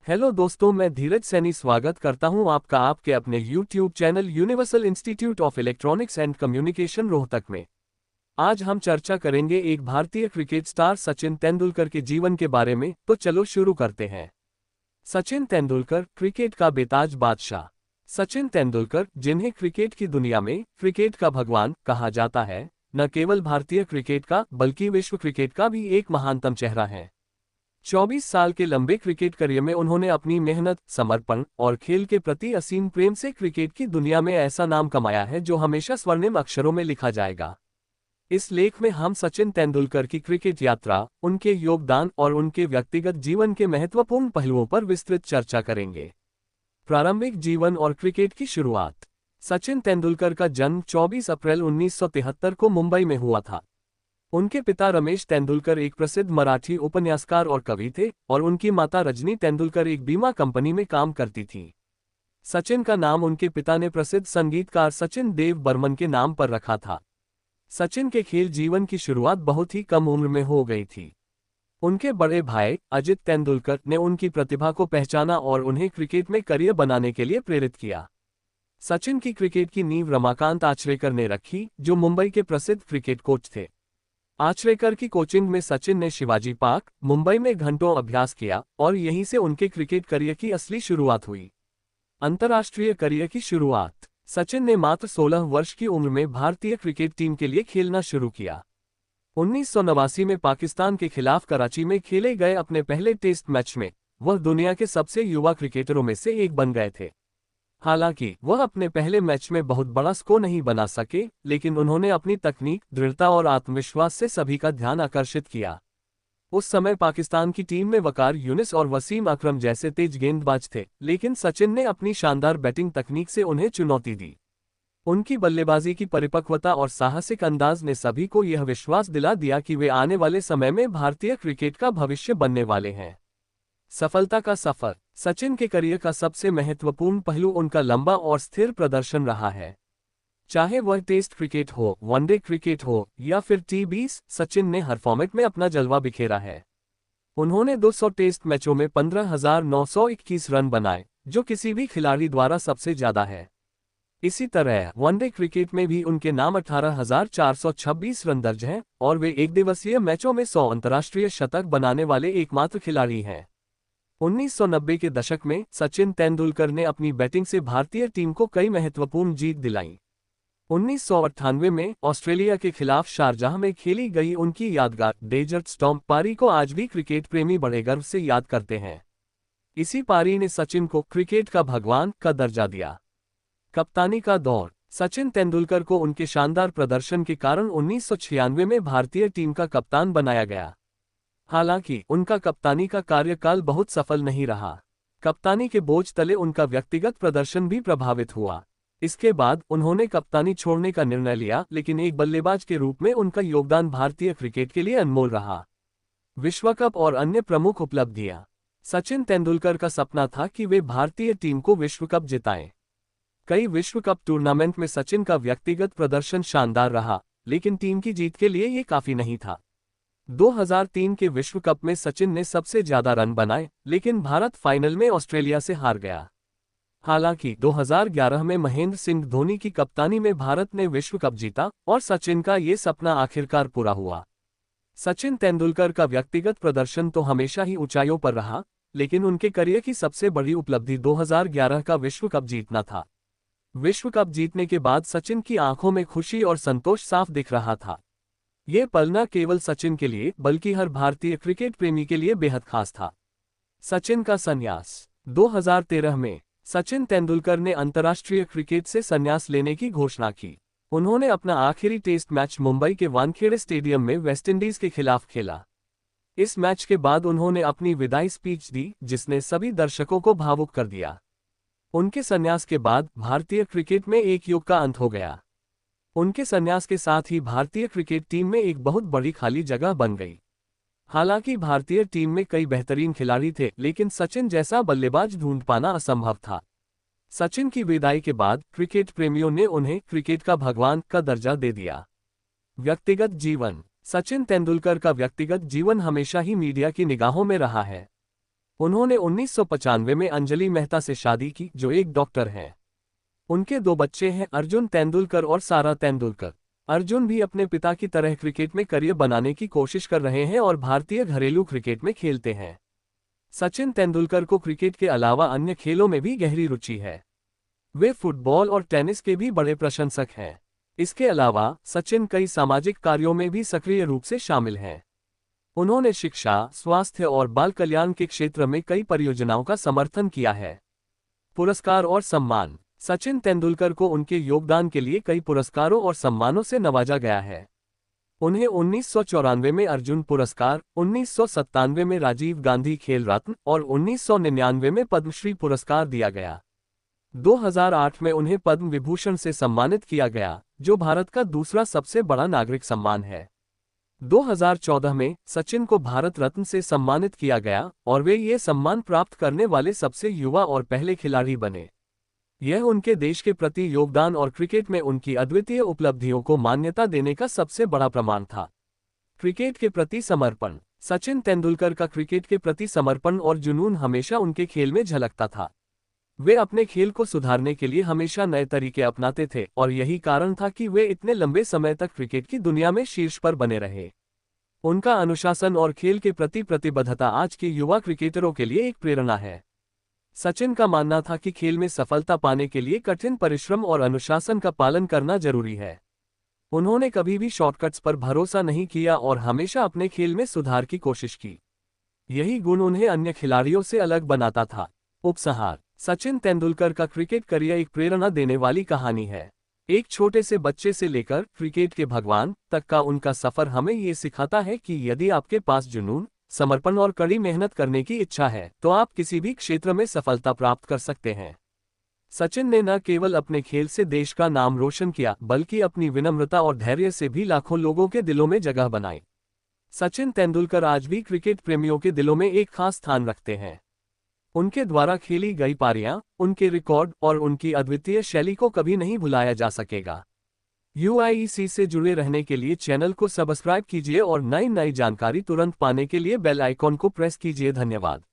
Hello दोस्तों, मैं धीरज सैनी स्वागत करता हूं आपका आपके अपने YouTube channel universal institute of electronics and communication Rohtak में। आज हम चर्चा करेंगे एक भारतीय क्रिकेट स्टार सचिन तेंदुलकर के जीवन के बारे में। तो चलो शुरू करते हैं। सचिन तेंदुलकर, क्रिकेट का बेताज बादशाह। सचिन तेंदुलकर, जिन्हें क्रिकेट की दुनिया में क्रिकेट का भगवान कहा जाता है, न केवल भारतीय क्रिकेट का बल्कि विश्व क्रिकेट का भी एक महानतम चेहरा है। 24 साल के लंबे क्रिकेट करियर में उन्होंने अपनी मेहनत, समर्पण और खेल के प्रति असीम प्रेम से क्रिकेट की दुनिया में ऐसा नाम कमाया है जो हमेशा स्वर्णिम अक्षरों में लिखा जाएगा। इस लेख में हम सचिन तेंदुलकर की क्रिकेट यात्रा, उनके योगदान और उनके व्यक्तिगत जीवन के महत्वपूर्ण पहलुओं पर विस्तृत चर्चा करेंगे। प्रारंभिक जीवन और क्रिकेट की शुरुआत। सचिन तेंदुलकर का जन्म 24 अप्रैल 1973 को मुंबई में हुआ था। उनके पिता रमेश तेंदुलकर एक प्रसिद्ध मराठी उपन्यासकार और कवि थे और उनकी माता रजनी तेंदुलकर एक बीमा कंपनी में काम करती थी। सचिन का नाम उनके पिता ने प्रसिद्ध संगीतकार सचिन देव बर्मन के नाम पर रखा था। सचिन के खेल जीवन की शुरुआत बहुत ही कम उम्र में हो गई थी। उनके बड़े भाई अजित तेंदुलकर ने उनकी प्रतिभा को पहचाना और उन्हें क्रिकेट में करियर बनाने के लिए प्रेरित किया। सचिन की क्रिकेट की नींव रमाकांत आचरेकर ने रखी, जो मुंबई के प्रसिद्ध क्रिकेट कोच थे। आचरेकर की कोचिंग में सचिन ने शिवाजी पार्क, मुंबई में घंटों अभ्यास किया और यहीं से उनके क्रिकेट करियर की असली शुरुआत हुई। अंतर्राष्ट्रीय करियर की शुरुआत। सचिन ने मात्र 16 वर्ष की उम्र में भारतीय क्रिकेट टीम के लिए खेलना शुरू किया। 1989 में पाकिस्तान के खिलाफ कराची में खेले गए अपने पहले टेस्ट मैच में वह दुनिया के सबसे युवा क्रिकेटरों में से एक बन गए थे। हालांकि वह अपने पहले मैच में बहुत बड़ा स्कोर नहीं बना सके, लेकिन उन्होंने अपनी तकनीक, दृढ़ता और आत्मविश्वास से सभी का ध्यान आकर्षित किया। उस समय पाकिस्तान की टीम में वकार यूनिस और वसीम अकरम जैसे तेज गेंदबाज थे, लेकिन सचिन ने अपनी शानदार बैटिंग तकनीक से उन्हें चुनौती दी। उनकी बल्लेबाजी की परिपक्वता और साहसिक अंदाज ने सभी को यह विश्वास दिला दिया कि वे आने वाले समय में भारतीय क्रिकेट का भविष्य बनने वाले हैं। सफलता का सफर। सचिन के करियर का सबसे महत्वपूर्ण पहलू उनका लंबा और स्थिर प्रदर्शन रहा है। चाहे वह टेस्ट क्रिकेट हो, वनडे क्रिकेट हो या फिर T20, सचिन ने हर फॉर्मेट में अपना जलवा बिखेरा है। उन्होंने 200 टेस्ट मैचों में 15,921 रन बनाए, जो किसी भी खिलाड़ी द्वारा सबसे ज्यादा है। इसी तरह वनडे क्रिकेट में भी उनके नाम 18,426 रन दर्ज हैं और वे एकदिवसीय मैचों में 100 अंतर्राष्ट्रीय शतक बनाने वाले एकमात्र खिलाड़ी हैं। 1990 के दशक में सचिन तेंदुलकर ने अपनी बैटिंग से भारतीय टीम को कई महत्वपूर्ण जीत दिलाई। 1998 में ऑस्ट्रेलिया के खिलाफ शारजाह में खेली गई उनकी यादगार डेजर्ट स्टॉर्म पारी को आज भी क्रिकेट प्रेमी बड़े गर्व से याद करते हैं। इसी पारी ने सचिन को क्रिकेट का भगवान का दर्जा दिया। कप्तानी का दौर। सचिन तेंदुलकर को उनके शानदार प्रदर्शन के कारण 1996 में भारतीय टीम का कप्तान बनाया गया। हालांकि उनका कप्तानी का कार्यकाल बहुत सफल नहीं रहा। कप्तानी के बोझ तले उनका व्यक्तिगत प्रदर्शन भी प्रभावित हुआ। इसके बाद उन्होंने कप्तानी छोड़ने का निर्णय लिया, लेकिन एक बल्लेबाज के रूप में उनका योगदान भारतीय क्रिकेट के लिए अनमोल रहा। विश्व कप और अन्य प्रमुख उपलब्धियां। सचिन तेंदुलकर का सपना था कि वे भारतीय टीम को विश्व कप जिताएं। कई विश्व कप टूर्नामेंट में सचिन का व्यक्तिगत प्रदर्शन शानदार रहा, लेकिन टीम की जीत के लिए ये काफी नहीं था। 2003 के विश्व कप में सचिन ने सबसे ज्यादा रन बनाए, लेकिन भारत फाइनल में ऑस्ट्रेलिया से हार गया। हालांकि 2011 में महेंद्र सिंह धोनी की कप्तानी में भारत ने विश्व कप जीता और सचिन का ये सपना आखिरकार पूरा हुआ। सचिन तेंदुलकर का व्यक्तिगत प्रदर्शन तो हमेशा ही ऊंचाइयों पर रहा, लेकिन उनके करियर की सबसे बड़ी उपलब्धि 2011 का विश्व कप जीतना था। विश्व कप जीतने के बाद सचिन की आंखों में खुशी और संतोष साफ दिख रहा था। ये पल न केवल सचिन के लिए बल्कि हर भारतीय क्रिकेट प्रेमी के लिए बेहद खास था। सचिन का संन्यास। 2013 में सचिन तेंदुलकर ने अंतर्राष्ट्रीय क्रिकेट से संन्यास लेने की घोषणा की। उन्होंने अपना आखिरी टेस्ट मैच मुंबई के वानखेड़े स्टेडियम में वेस्टइंडीज के खिलाफ खेला। इस मैच के बाद उन्होंने अपनी विदाई स्पीच दी, जिसने सभी दर्शकों को भावुक कर दिया। उनके संन्यास के बाद भारतीय क्रिकेट में एक युग का अंत हो गया। उनके संन्यास के साथ ही भारतीय क्रिकेट टीम में एक बहुत बड़ी खाली जगह बन गई। हालांकि भारतीय टीम में कई बेहतरीन खिलाड़ी थे, लेकिन सचिन जैसा बल्लेबाज ढूंढ पाना असंभव था। सचिन की विदाई के बाद क्रिकेट प्रेमियों ने उन्हें क्रिकेट का भगवान का दर्जा दे दिया। व्यक्तिगत जीवन। सचिन तेंदुलकर का व्यक्तिगत जीवन हमेशा ही मीडिया की निगाहों में रहा है। उन्होंने 1995 में अंजलि मेहता से शादी की, जो एक डॉक्टर हैं। उनके 2 बच्चे हैं, अर्जुन तेंदुलकर और सारा तेंदुलकर। अर्जुन भी अपने पिता की तरह क्रिकेट में करियर बनाने की कोशिश कर रहे हैं और भारतीय घरेलू क्रिकेट में खेलते हैं। सचिन तेंदुलकर को क्रिकेट के अलावा अन्य खेलों में भी गहरी रुचि है। वे फुटबॉल और टेनिस के भी बड़े प्रशंसक हैं। इसके अलावा सचिन कई सामाजिक कार्यों में भी सक्रिय रूप से शामिल हैं। उन्होंने शिक्षा, स्वास्थ्य और बाल कल्याण के क्षेत्र में कई परियोजनाओं का समर्थन किया है। पुरस्कार और सम्मान। सचिन तेंदुलकर को उनके योगदान के लिए कई पुरस्कारों और सम्मानों से नवाजा गया है। उन्हें 1994 में अर्जुन पुरस्कार, 1997 में राजीव गांधी खेल रत्न और 1999 में पद्मश्री पुरस्कार दिया गया। 2008 में उन्हें पद्म विभूषण से सम्मानित किया गया, जो भारत का दूसरा सबसे बड़ा नागरिक सम्मान है। 2014 में सचिन को भारत रत्न से सम्मानित किया गया और वे ये सम्मान प्राप्त करने वाले सबसे युवा और पहले खिलाड़ी बने। यह उनके देश के प्रति योगदान और क्रिकेट में उनकी अद्वितीय उपलब्धियों को मान्यता देने का सबसे बड़ा प्रमाण था। क्रिकेट के प्रति समर्पण। सचिन तेंदुलकर का क्रिकेट के प्रति समर्पण और जुनून हमेशा उनके खेल में झलकता था। वे अपने खेल को सुधारने के लिए हमेशा नए तरीके अपनाते थे और यही कारण था कि वे इतने लंबे समय तक क्रिकेट की दुनिया में शीर्ष पर बने रहे। उनका अनुशासन और खेल के प्रति प्रतिबद्धता आज के युवा क्रिकेटरों के लिए एक प्रेरणा है। सचिन का मानना था कि खेल में सफलता पाने के लिए कठिन परिश्रम और अनुशासन का पालन करना जरूरी है। उन्होंने कभी भी शॉर्टकट्स पर भरोसा नहीं किया और हमेशा अपने खेल में सुधार की कोशिश की। यही गुण उन्हें अन्य खिलाड़ियों से अलग बनाता था। उपसंहार। सचिन तेंदुलकर का क्रिकेट करियर एक प्रेरणा देने वाली कहानी है। एक छोटे से बच्चे से लेकर क्रिकेट के भगवान तक का उनका सफर हमें ये सिखाता है कि यदि आपके पास जुनून, समर्पण और कड़ी मेहनत करने की इच्छा है, तो आप किसी भी क्षेत्र में सफलता प्राप्त कर सकते हैं। सचिन ने न केवल अपने खेल से देश का नाम रोशन किया, बल्कि अपनी विनम्रता और धैर्य से भी लाखों लोगों के दिलों में जगह बनाई। सचिन तेंदुलकर आज भी क्रिकेट प्रेमियों के दिलों में एक खास स्थान रखते हैं। उनके द्वारा खेली गई पारियां, उनके रिकॉर्ड और उनकी अद्वितीय शैली को कभी नहीं भुलाया जा सकेगा। UIEC से जुड़े रहने के लिए चैनल को सब्सक्राइब कीजिए और नई जानकारी तुरंत पाने के लिए बेल आइकॉन को प्रेस कीजिए। धन्यवाद।